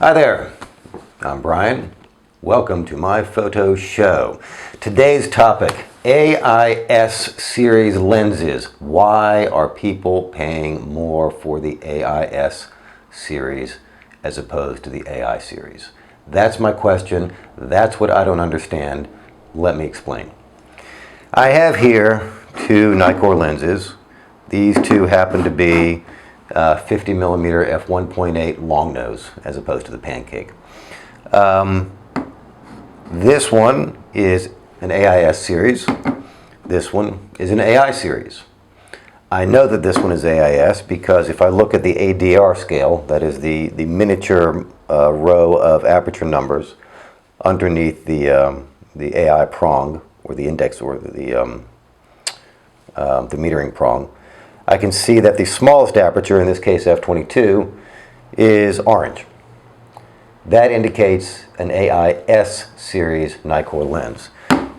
Hi there, I'm Brian. Welcome to my photo show. Today's topic, AIS series lenses. Why are people paying more for the AIS series as opposed to the AI series? That's my question. That's what I don't understand. Let me explain. I have here two Nikkor lenses. These two happen to be 50 millimeter f1.8 long nose as opposed to the pancake. This one is an AIS series. This one is an AI series. I know that this one is AIS because if I look at the ADR scale, that is the miniature row of aperture numbers underneath the AI prong, or the index, or the metering prong, I can see that the smallest aperture, in this case f22, is orange. That indicates an AIS series Nikkor lens.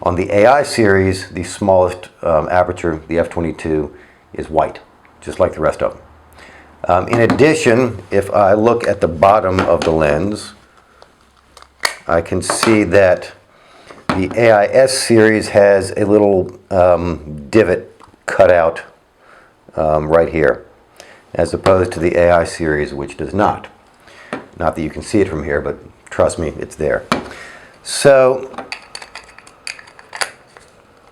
On the AI series, the smallest aperture, the f22, is white, just like the rest of them. In addition, if I look at the bottom of the lens, I can see that the AIS series has a little divot cut out right here, as opposed to the AI series, which does not. Not that you can see it from here, but trust me, it's there. So,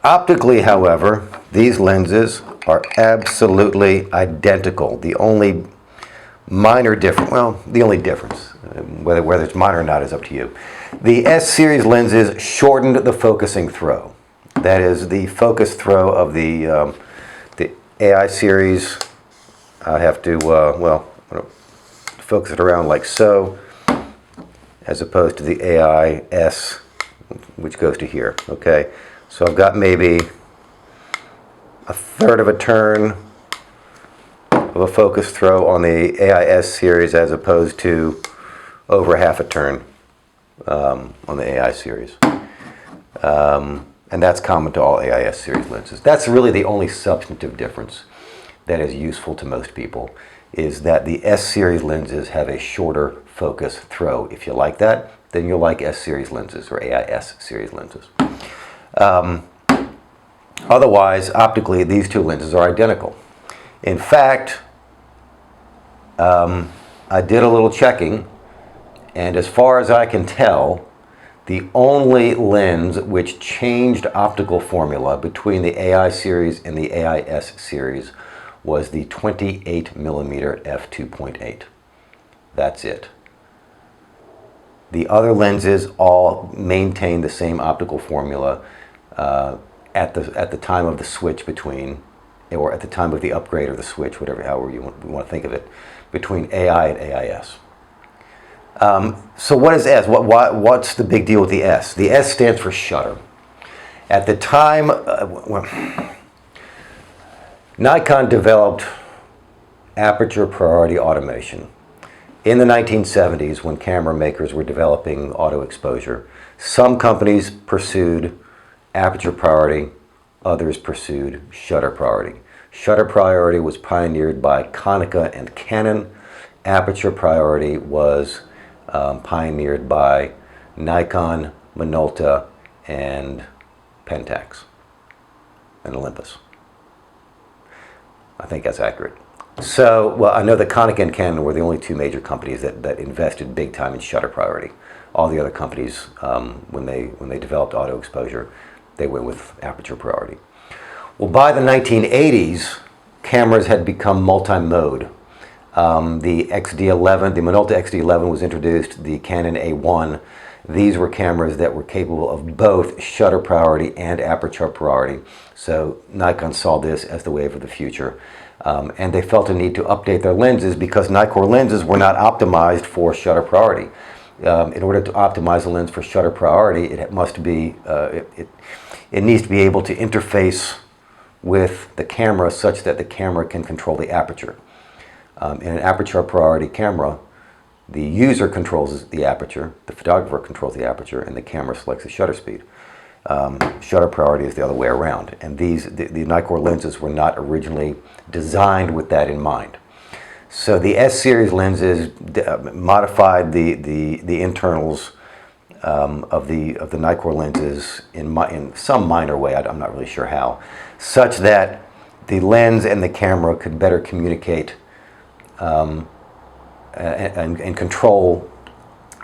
optically, however, these lenses are absolutely identical. The only minor difference, well, the only difference, whether it's minor or not is up to you. The S-series lenses shortened the focusing throw. That is, the focus throw of the AI series, I have to, focus it around like so, as opposed to the AIS, which goes to here, okay? So I've got maybe a third of a turn of a focus throw on the AIS series as opposed to over half a turn on the AI series. And that's common to all AIS series lenses. That's really the only substantive difference that is useful to most people, is that the S-series lenses have a shorter focus throw. If you like that, then you'll like S-series lenses or AIS series lenses. Otherwise, optically, these two lenses are identical. In fact, I did a little checking, and as far as I can tell, the only lens which changed optical formula between the AI series and the AIS series was the 28 millimeter f2.8. That's it. The other lenses all maintain the same optical formula at the time of the switch between, or at the time of the upgrade or the switch, however you want to think of it, between AI and AIS. So what is S? What's the big deal with the S? The S stands for shutter. At the time, Nikon developed aperture priority automation. In the 1970s, when camera makers were developing auto exposure, some companies pursued aperture priority, others pursued shutter priority. Shutter priority was pioneered by Konica and Canon. Aperture priority was pioneered by Nikon, Minolta, and Pentax, and Olympus. I think that's accurate. So, well, I know that Konica and Canon were the only two major companies that invested big time in shutter priority. All the other companies, when they developed auto exposure, they went with aperture priority. Well, by the 1980s, cameras had become multi-mode. The XD11, the Minolta XD11 was introduced, the Canon A1. These were cameras that were capable of both shutter priority and aperture priority. So Nikon saw this as the wave of the future. And they felt a need to update their lenses because Nikkor lenses were not optimized for shutter priority. In order to optimize a lens for shutter priority, it needs to be able to interface with the camera such that the camera can control the aperture. In an aperture priority camera, the user controls the aperture, the photographer controls the aperture, and the camera selects the shutter speed. Shutter priority is the other way around, and the Nikkor lenses were not originally designed with that in mind. So the S-series lenses modified the internals of the Nikkor lenses in some minor way. I'm not really sure how, such that the lens and the camera could better communicate and control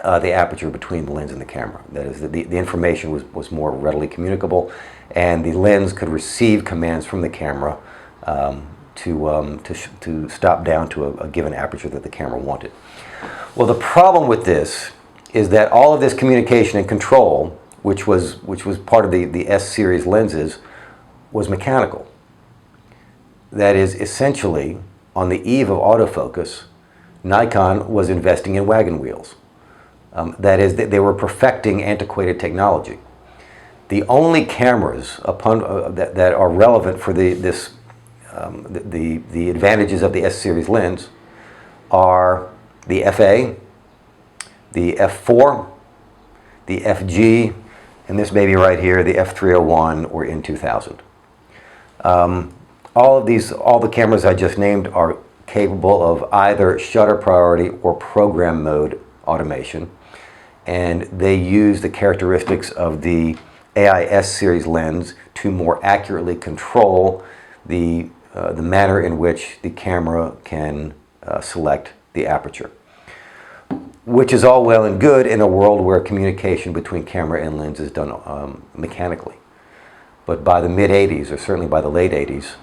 the aperture between the lens and the camera. That is, the information was more readily communicable, and the lens could receive commands from the camera to stop down to a given aperture that the camera wanted. Well, the problem with this is that all of this communication and control, which was part of the S-series lenses, was mechanical. That is, essentially, on the eve of autofocus, Nikon was investing in wagon wheels. That is, they were perfecting antiquated technology. The only cameras that are relevant for the advantages of the S-series lens are the FA, the F4, the FG, and this baby right here, the F301 or N2000. All the cameras I just named are capable of either shutter priority or program mode automation, and they use the characteristics of the AIS series lens to more accurately control the manner in which the camera can select the aperture, which is all well and good in a world where communication between camera and lens is done mechanically. But by the mid-'80s, or certainly by the late '80s,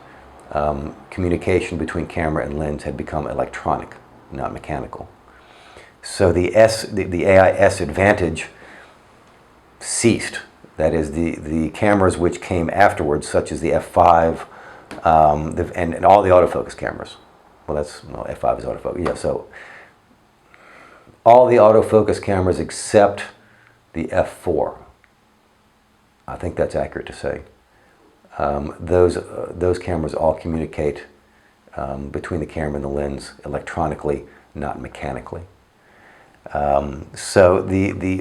communication between camera and lens had become electronic, not mechanical. So the AIS advantage ceased. That is, the cameras which came afterwards, such as the F5 and all the autofocus cameras. Well, F5 is autofocus. Yeah, so all the autofocus cameras except the F4. I think that's accurate to say. Those cameras all communicate between the camera and the lens electronically, not mechanically. So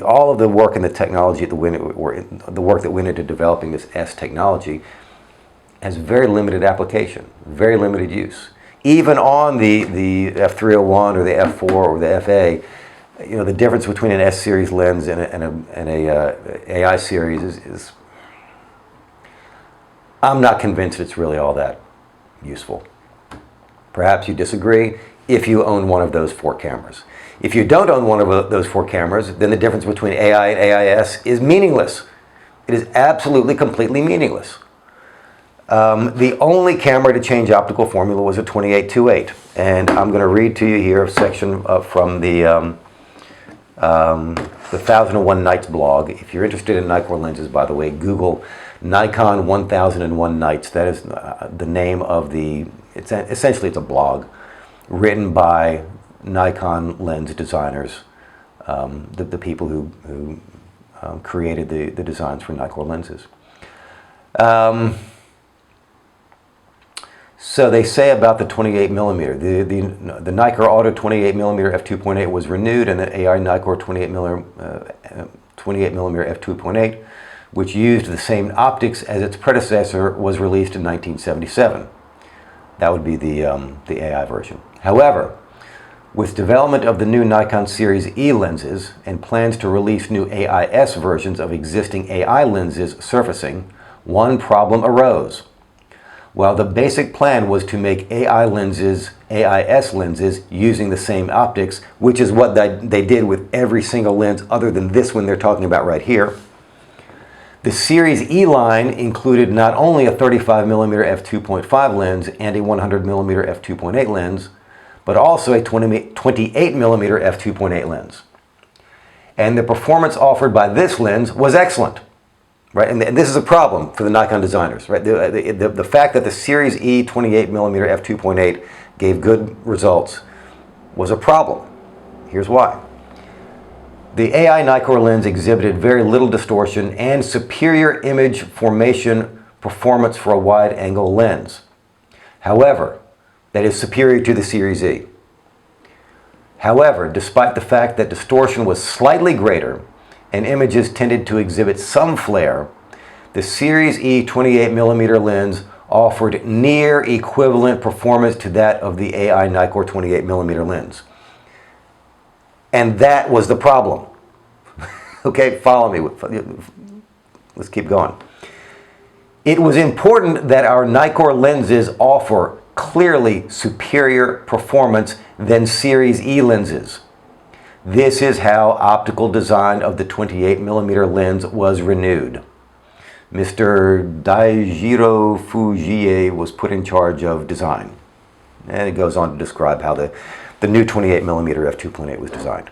all of the work and the technology the work that went into developing this S technology has very limited application, very limited use. Even on the F301 or the F4 or the FA, the difference between an S series lens and a AI series is I'm not convinced it's really all that useful. Perhaps you disagree if you own one of those 4 cameras. If you don't own one of those 4 cameras, then the difference between AI and AIS is meaningless. It is absolutely, completely meaningless. The only camera to change optical formula was a 28-28, and I'm going to read to you here a section from the 1001 Nights blog. If you're interested in Nikkor lenses, by the way, Google Nikon 1001 Nights. That is the name of essentially it's a blog written by Nikon lens designers, the people who created the designs for Nikkor lenses. So they say about the 28 millimeter, the Nikkor Auto 28 millimeter f2.8 was renewed, and the AI Nikkor 28 millimeter f2.8, which used the same optics as its predecessor, was released in 1977. That would be the AI version. However, with development of the new Nikon Series E lenses and plans to release new AIS versions of existing AI lenses surfacing, one problem arose. While the basic plan was to make AI lenses, AIS lenses, using the same optics, which is what they did with every single lens other than this one they're talking about right here, the Series E line included not only a 35mm f2.5 lens and a 100mm f2.8 lens, but also a 28mm f2.8 lens. And the performance offered by this lens was excellent. Right, and this is a problem for the Nikon designers. Right, the fact that the Series E 28mm f2.8 gave good results was a problem. Here's why. The AI Nikkor lens exhibited very little distortion and superior image formation performance for a wide-angle lens. However, that is superior to the Series E. However, despite the fact that distortion was slightly greater and images tended to exhibit some flare, the Series E 28mm lens offered near equivalent performance to that of the AI Nikkor 28mm lens. And that was the problem. Okay, follow me. Let's keep going. It was important that our Nikkor lenses offer clearly superior performance than Series E lenses. This is how optical design of the 28mm lens was renewed. Mr. Daijiro Fujie was put in charge of design. And it goes on to describe how the new 28mm f2.8 was designed.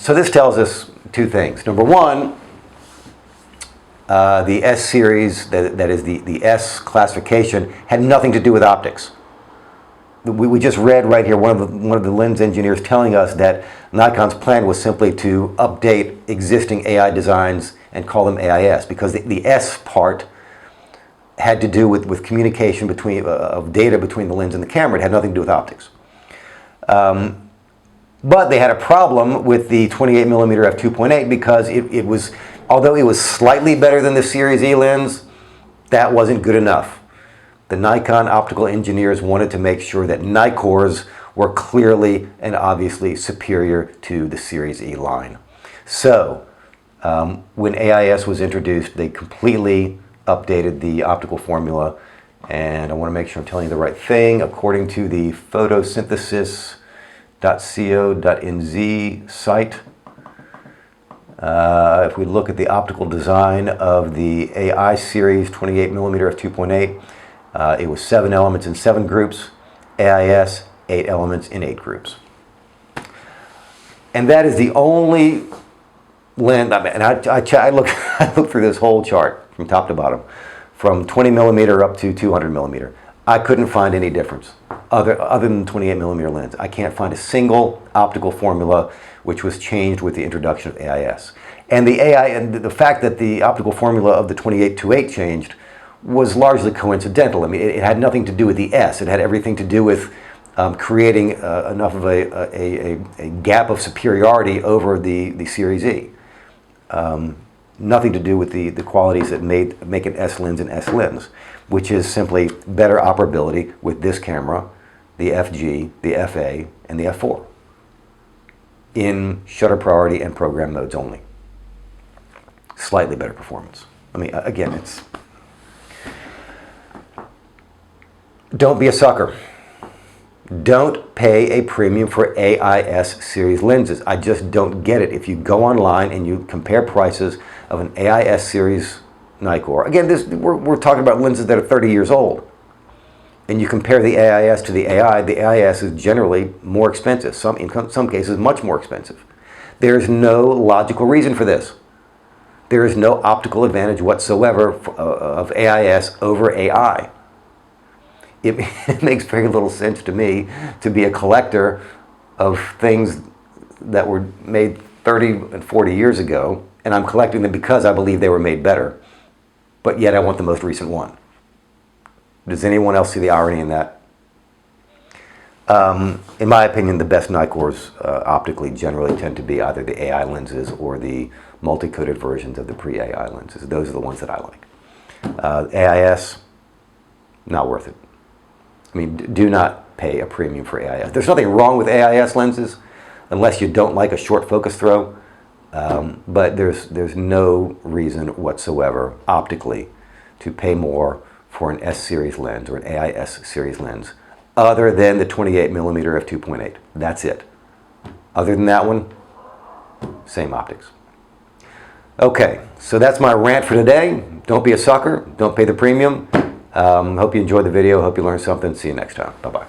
So this tells us two things. Number one, the S series, that is the S classification, had nothing to do with optics. We just read right here one of the lens engineers telling us that Nikon's plan was simply to update existing AI designs and call them AIS, because the S part had to do with communication of data between the lens and the camera. It had nothing to do with optics. But they had a problem with the 28mm f2.8 because it was, although it was slightly better than the Series E lens, that wasn't good enough. The Nikon optical engineers wanted to make sure that Nikkors were clearly and obviously superior to the Series E line. So, when AIS was introduced, they completely updated the optical formula, and I want to make sure I'm telling you the right thing. According to the photosynthesis.co.nz site, if we look at the optical design of the AI series 28mm f2.8, it was 7 elements in 7 groups, AIS 8 elements in 8 groups. And that is the only lens, and I looked through this whole chart from top to bottom, from 20mm up to 200mm. I couldn't find any difference other than the 28mm lens. I can't find a single optical formula which was changed with the introduction of AIS. And the fact that the optical formula of the 28-8 changed was largely coincidental. I mean, it had nothing to do with the S. It had everything to do with creating enough of a gap of superiority over the Series E. Nothing to do with the qualities that make an S lens an S lens, which is simply better operability with this camera, the FG, the FA, and the F4 in shutter priority and program modes only. Slightly better performance. I mean, again, it's... Don't be a sucker. Don't pay a premium for AIS series lenses. I just don't get it. If you go online and you compare prices of an AIS series Nikkor, again, we're talking about lenses that are 30 years old, and you compare the AIS to the AIS is generally more expensive, in some cases much more expensive. There's no logical reason for this. There is no optical advantage whatsoever of AIS over AI. It makes very little sense to me to be a collector of things that were made 30 and 40 years ago, and I'm collecting them because I believe they were made better, but yet I want the most recent one. Does anyone else see the irony in that? In my opinion, the best Nikkors optically generally tend to be either the AI lenses or the multi-coated versions of the pre-AI lenses. Those are the ones that I like. AIS, not worth it. I mean, do not pay a premium for AIS. There's nothing wrong with AIS lenses unless you don't like a short focus throw, but there's no reason whatsoever optically to pay more for an S series lens or an AIS series lens other than the 28mm f2.8. That's it. Other than that one, same optics. Okay, so that's my rant for today. Don't be a sucker. Don't pay the premium. Hope you enjoyed the video. Hope you learned something. See you next time. Bye-bye.